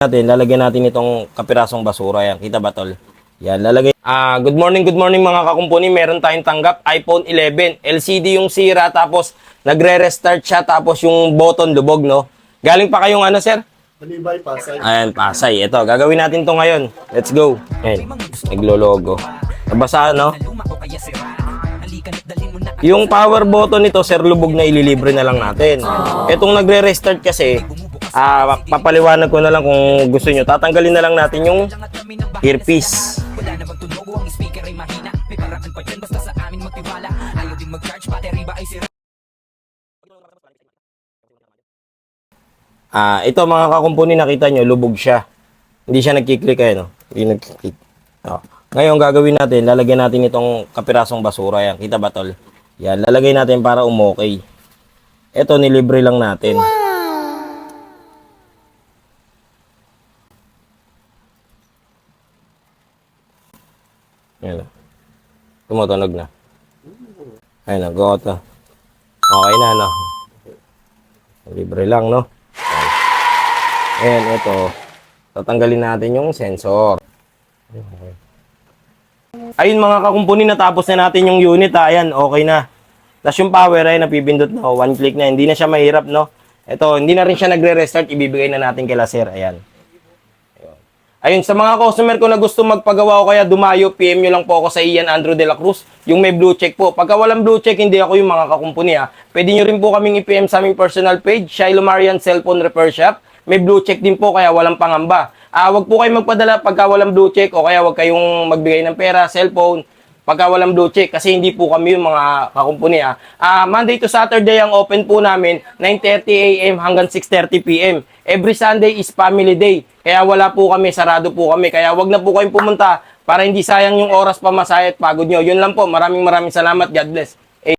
Lalagyan natin itong kapirasong basura. Yan, kita ba tol? Yan, lalagay. Good morning mga kakumpuni. Meron tayong tanggap iPhone 11. LCD yung sira, tapos nagre-restart siya, tapos yung button lubog, no? Galing pa kayong ano, sir? Malibay, Pasay. Ayan, Pasay. Ito, gagawin natin to ngayon. Let's go. Ayan, naglologo. Nabasa, no? Yung power button nito, sir, lubog na ililibre na lang natin. Itong nagre-restart kasi, papaliwanag ko na lang kung gusto nyo. Tatanggalin na lang natin yung earpiece. Ito mga kakumpuni, nakita nyo, lubog siya. Hindi siya nagkiklik no? Hindi nagkiklik. Ngayon, gagawin natin, lalagyan natin itong kapirasong basura. Yan, kita ba tol? Yan, lalagay natin para umokay. Ito, nilibre lang natin. Yan. Tumutunog na. Ayun na, go to. Okay na, no? Libre lang, no? Ayan, ito. Tatanggalin natin yung sensor. Ayun mga kakumpuni, natapos na natin yung unit. Ayan, okay na. Tapos yung power ay napipindot na. One click na. Hindi na siya mahirap, no? Ito, hindi na rin siya nagre-restart. Ibibigay na natin kay Laser. Ayan. Ayun, sa mga customer ko na gusto magpagawa o kaya dumayo, PM nyo lang po ako sa Ian Andrew de la Cruz, yung may blue check po. Pagka walang blue check, hindi ako yung mga kakumpuni ha. Pwede nyo rin po kaming i-PM sa aming personal page, Shiloh Marian Cellphone Repair Shop. May blue check din po, kaya walang pangamba. Wag po kayong magpadala pagka walang blue check o kaya wag kayong magbigay ng pera, cellphone, pagka walang blue check kasi hindi po kami yung mga kakumpuni ha. Monday to Saturday ang open po namin, 9:30 AM hanggang 6:30 PM. Every Sunday is family day. Kaya wala po kami, sarado po kami. Kaya wag na po kayong pumunta para hindi sayang yung oras pamasahe at pagod nyo. Yun lang po. Maraming salamat. God bless.